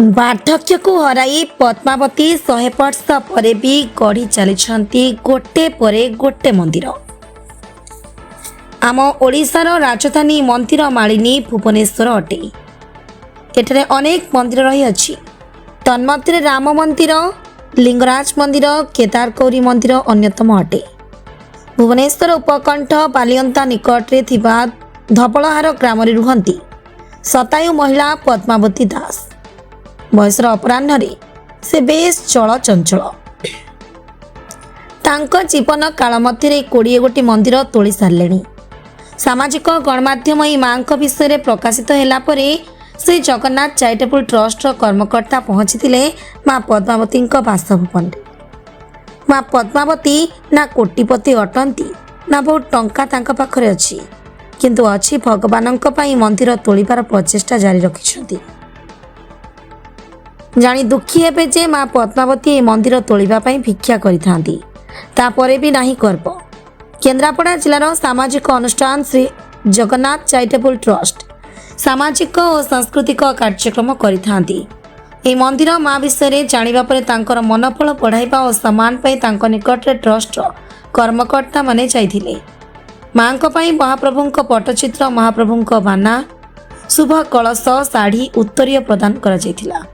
बार्धक्य को हराई पद्मावती 100 वर्ष पर भी गढ़ी चली गोटे परे गोटे मंदिर। आम ओडिशार राजधानी मंदिर मालिनी भुवनेश्वर अटे। एठारे अनेक मंदिर रही अछि। तन्मध्य राम मंदिर, लिंगराज मंदिर, केदार गौरी मंदिर अन्यतम अटे। भुवनेश्वर उपकंठ बालियंता निकटरे थिबा धबलहार ग्राम रुहंती शतायु महिला पद्मावती दास। बयसर अपराह्न से बेस चल चंचल। तांको जीवन काल मध्य 20 गोटी मंदिर तोली सारे। सामाजिक गणमाध्यम ई मां विषय प्रकाशित होला परे श्री जगन्नाथ चैरिटेबल ट्रस्ट कर्मकर्ता पहुंची मां पद्मावती बासभवन। मां पद्मावती ना कोटिपति अटंती ना बहुत टंका तांका पाखरे अछि, किंतु अछि भगवानंक पई मंदिर तोलिबार प्रचेष्टा जारी रखिछंती। जानी दुखी हेबे जे मां पद्मावती ए मंदिर तोलिबा पई भिक्षा करिथांती, तापरे भी नाही गर्व। केन्द्रापड़ा जिलार सामाजिक अनुष्ठान श्री जगन्नाथ चैरिटेबल ट्रस्ट सामाजिक और सांस्कृतिक कार्यक्रम करिथांती। ए मंदिर मां विषय जानिबा परे तांकर मनोबल बढ़ाइबा और सम्मान पई तांको निकटरे ट्रस्ट कर्मकर्ता माने जाइथिले। मांको पई महाप्रभुंक पट्टचित्र, महाप्रभुंक बाना, शुभ कलश, साड़ी, उत्तरीय प्रदान करा जाइथिला।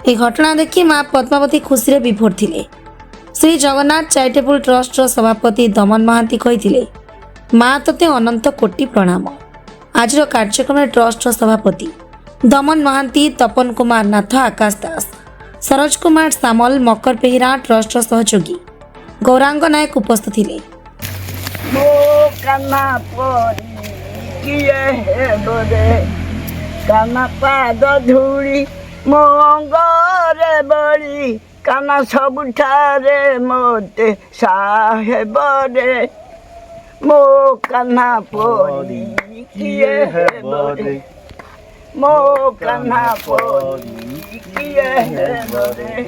ए घटना देखि मां पद्मावती खुशी रे विभोर थिले। श्री जगन्नाथ चैरिटेबल ट्रस्ट सभापति दमन महांती कहिथिले, मां तते अनंत कोटि प्रणाम। आजर कार्यक्रम ट्रस्ट सभापति दमन महांती, तपन कुमार नाथ, आकाश दास, सरोज कुमार सामल, मकर बेहरा, ट्रस्ट सहयोगी गौरांग नायक उपस्थित थिले। मंगरे बड़ी काना सबुठारे मोते साहेब रे मो कान्हा परी किए है बड़े मो कान्हा परी किए है बड़े।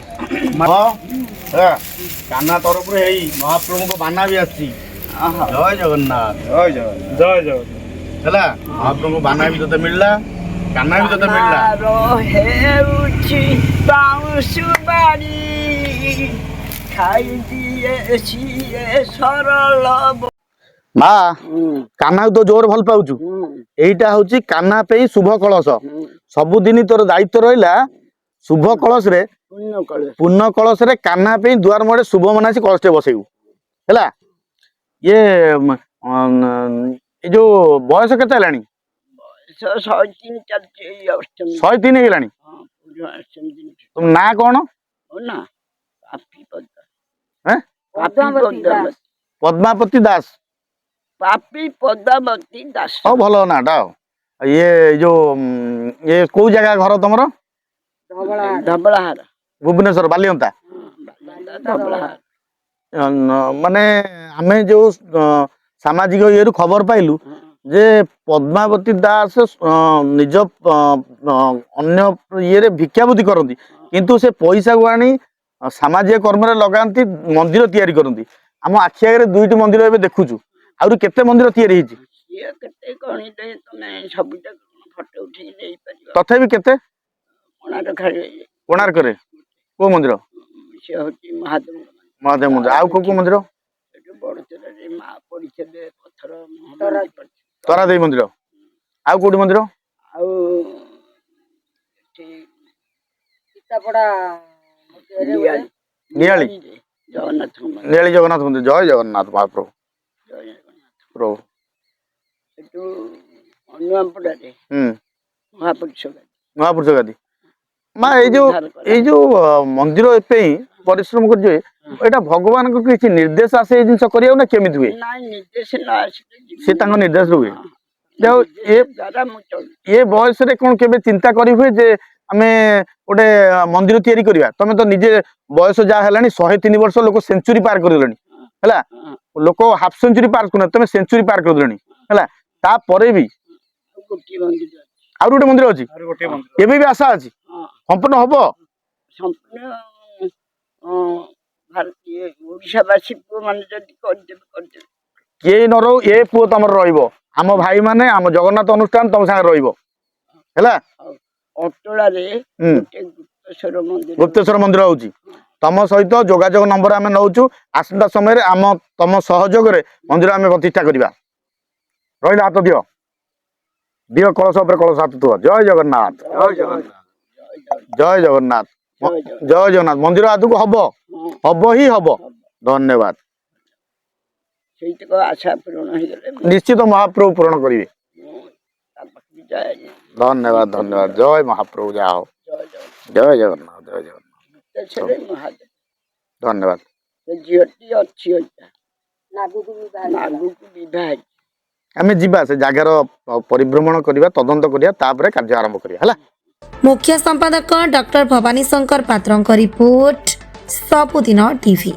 कान्हा तरफ महाप्रभु को बाना भी आसी। जय जगन्नाथ, जय जगन्नाथ, जय जगन्नाथ। चला महाप्रभु को बाना भी तो मिलला, कान्हा भी तो मिलला। हेउछि बाउंसु बाड़ी खाई दिए सिए सरल माँ कान्हा तो जोर भल पाउछु। एइटा होची कान्हा पे शुभ कलश। सबुदिन तोर दायित्व रहिला शुभ कलश रे पुण्य कलश रे कान्हा पे दुआर मोड़े शुभ मनासी कलशटे बसेउ हैला। ये जो बयस केते हेलानी? 103 हेलानी। तुम ना कौन? पद्मावती दास। पापी पद्मावती दास। ओ भलो नाटा। ये जो ये को जगह घर तुमरो? धबलाहार भुवनेश्वर बालियंता। माने आमे जो सामाजिक ये खबर पाइलु जे पद्मावती दास निज अन्य ये भिक्षाबृत्ति करती, किंतु से पैसा को आनी सामाजिक कर्म लगाती, मंदिर तैयारी करती। आम आखि आगे 2टी मंदिर एबे देखुचु। आउरी केते मंदिर तैयारी हिची? तथापि केते? कोणार्क रे को मंदिर? महादेव मंदिर। आउ को मंदिर? तरा देवी मंदिर। आउ कोडी मंदिर? नियाली नियाली जगन्नाथ मंदिर। जय जगन्नाथ महाप्रभु। प्रभु महापुरुष गादी माँ ये जो मंदिर एपई परिश्रम कर भगवान को किसी निर्देश आसे जिन करिया ना केमिति हुए? से तांको निर्देश हुए। ये बयस रे कोन केबे चिंता करी हुए जे आमे गोटे मंदिर तैयारी करिया? तमे तो निजे बयस जा हेलानी 103 वर्ष लोक सेंचुरी पार कर देलनी हैला। लोक हाफ सेंचुरी पार करना, तमे सेंचुरी पार कर देलनी हैला। ता परे भी आउर गोटे मंदिर अछि, एबे भी आशा अछि संपूर्ण हबो। भारतीय ओडिशावासी पुओ माने जदि करदेबे किए न रहो ए पुओ तमर रहिबो। आम भाई माने आम जगन्नाथ अनुष्ठान तुम संगे रहिबो हैला। ଅଟଳାରେ ହୁଁ ଗୋଟେ ଗୁପ୍ତେଶ୍ୱର ମନ୍ଦିର ଗୁପ୍ତେଶ୍ୱର ମନ୍ଦିର ହଉଛି ତମ ସହିତ ଯୋଗାଯୋଗ ନମ୍ବର ଆମେ ନଉଛୁ ଆସନ୍ତା ସମୟରେ ତମ ସହଯୋଗରେ ମନ୍ଦିର ଆମେ ପ୍ରତିଷ୍ଠା କରିବା ରହିଲା ହାତ ଦିଅ ଦିଅ କଳସ ଉପରେ କଳସ ହାତ ଥିବ ଜୟ ଜଗନ୍ନାଥ ଜୟ ଜଗନ୍ନାଥ ଜୟ ଜଗନ୍ନାଥ ମନ୍ଦିର ଆଗକୁ ହବ ହଁ, ହବ ହିଁ ହବ ଧନ୍ୟବାଦ ସେଇତକ ଆଶା ପୂରଣ ହେଇଗଲେ ମୁଁ ନିଶ୍ଚିତ ମହାପ୍ରଭୁ ପୂରଣ କରିବେ ତା ପାଖକୁ ଯାଏ। ଧନ୍ୟବାଦ ଧନ୍ୟବାଦ ଜୟ ମହାପ୍ରଭୁ ଯାହା ହଉ ଜୟ ଜଗନ୍ନାଥ। ଜୟ ଜଗନ୍ନାଥ ଜୟ ଜଗନ୍ନାଥ ଗୁପ୍ତେଶ୍ୱର ମହାଦେବ ଧନ୍ୟବାଦ ସେ ଝିଅଟି ଅଛି ଅଜା ଆଗକୁ ବିବାହ ହେଇଛି। ଆମେ ଯିବା ସେ ଜାଗାର ପରିଭ୍ରମଣ କରିବା ତଦନ୍ତ କରିବା ତାପରେ କାର୍ଯ୍ୟ ଆରମ୍ଭ କରିବା ହେଲା ମୁଖ୍ୟ ସମ୍ପାଦକ ଡକ୍ଟର ଭବାନୀ ଶଙ୍କର ପାତ୍ରଙ୍କ ରିପୋର୍ଟ ସବୁଦିନ ଟିଭି।